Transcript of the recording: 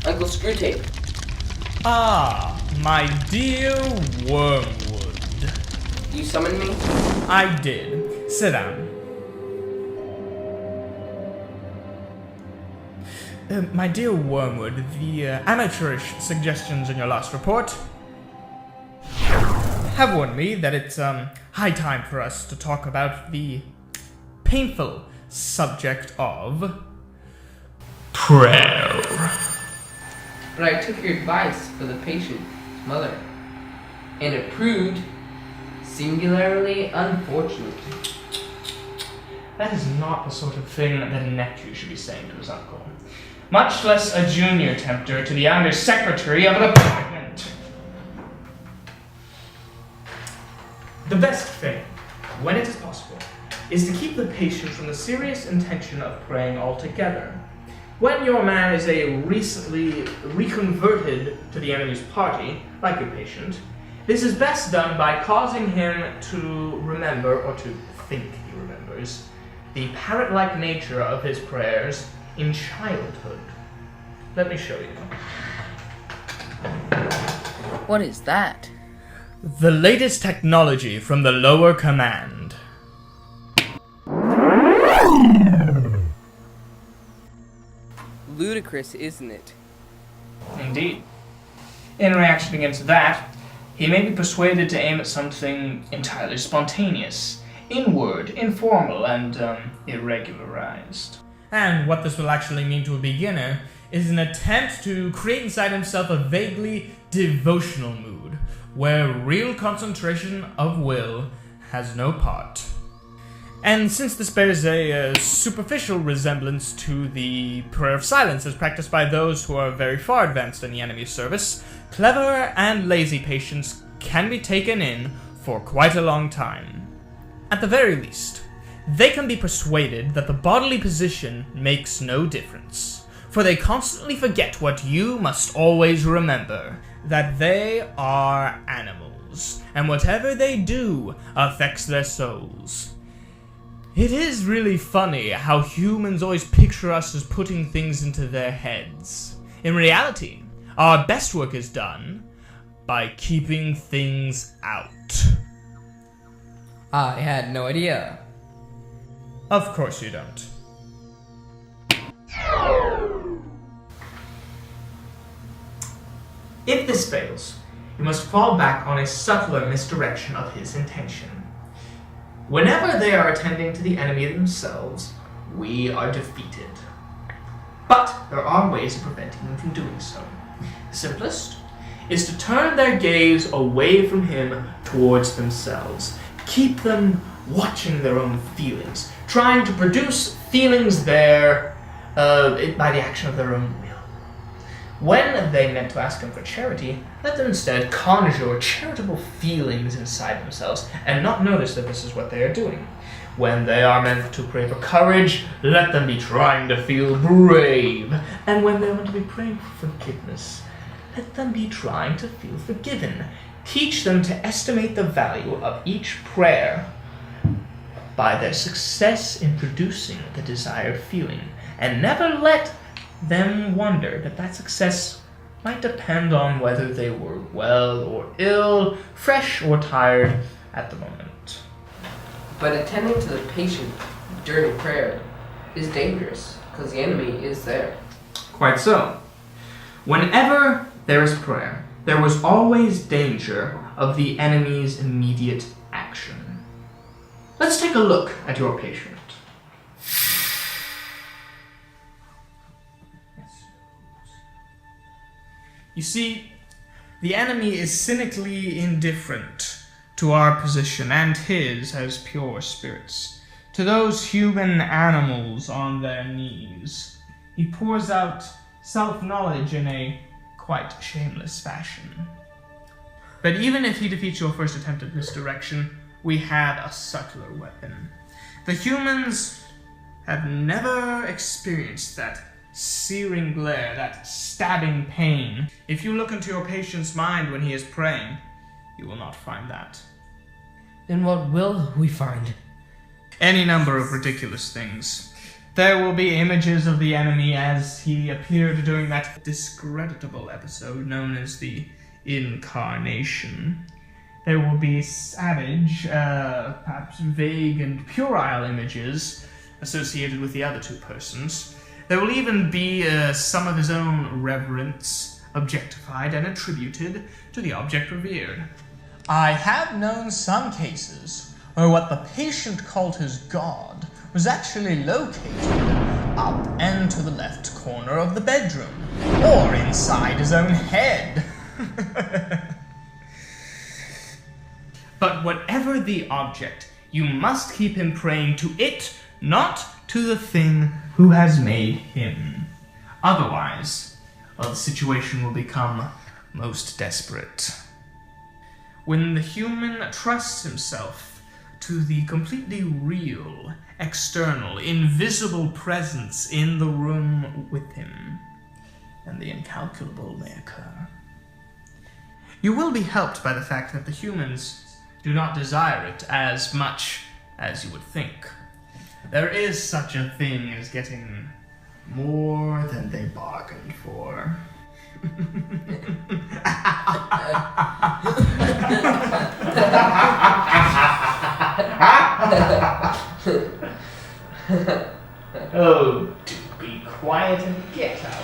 Uncle Screwtape. Ah, my dear Wormwood. You summoned me? I did. Sit down. My dear Wormwood, the amateurish suggestions in your last report have warned me that it's high time for us to talk about the painful subject of prayer. But I took your advice for the patient's mother, and it proved singularly unfortunate. That is not the sort of thing that a nephew should be saying to his uncle, much less a junior tempter to the undersecretary of a department. The best thing, when it is possible, is to keep the patient from the serious intention of praying altogether. When your man is a recently reconverted to the enemy's party, like your patient, this is best done by causing him to remember, or to think he remembers, the parrot-like nature of his prayers in childhood. Let me show you. What is that? The latest technology from the lower command. Ludicrous, isn't it? Indeed. In reaction against that, he may be persuaded to aim at something entirely spontaneous, inward, informal, and irregularized. And what this will actually mean to a beginner is an attempt to create inside himself a vaguely devotional mood, where real concentration of will has no part. And since this bears a superficial resemblance to the prayer of silence as practiced by those who are very far advanced in the enemy's service, clever and lazy patients can be taken in for quite a long time. At the very least, they can be persuaded that the bodily position makes no difference, for they constantly forget what you must always remember, that they are animals, and whatever they do affects their souls. It is really funny how humans always picture us as putting things into their heads. In reality, our best work is done by keeping things out. I had no idea. Of course you don't. If this fails, you must fall back on a subtler misdirection of his intention. Whenever they are attending to the enemy themselves, we are defeated. But there are ways of preventing them from doing so. The simplest is to turn their gaze away from him towards themselves. Keep them watching their own feelings, trying to produce feelings there by the action of their own will. When they meant to ask him for charity, let them instead conjure charitable feelings inside themselves and not notice that this is what they are doing. When they are meant to pray for courage, let them be trying to feel brave. And when they want to be praying for forgiveness, let them be trying to feel forgiven. Teach them to estimate the value of each prayer by their success in producing the desired feeling, and never let them wonder that that success might depend on whether they were well or ill, fresh or tired at the moment. But attending to the patient during prayer is dangerous, because the enemy is there. Quite so. Whenever there is prayer, there was always danger of the enemy's immediate action. Let's take a look at your patient. You see, the enemy is cynically indifferent to our position and his as pure spirits. To those human animals on their knees, he pours out self-knowledge in a quite shameless fashion. But even if he defeats your first attempt at misdirection, we have a subtler weapon. The humans have never experienced that searing glare, that stabbing pain. If you look into your patient's mind when he is praying, you will not find that. Then what will we find? Any number of ridiculous things. There will be images of the enemy as he appeared during that discreditable episode known as the Incarnation. There will be savage, perhaps vague and puerile images associated with the other two persons. There will even be some of his own reverence objectified and attributed to the object revered. I have known some cases where what the patient called his god was actually located up and to the left corner of the bedroom, or inside his own head. But whatever the object, you must keep him praying to it, not to the thing who has made him. Otherwise, well, the situation will become most desperate. When the human trusts himself to the completely real, external, invisible presence in the room with him, then the incalculable may occur. You will be helped by the fact that the humans do not desire it as much as you would think. There is such a thing as getting more than they bargained for. Oh, do be quiet and get out.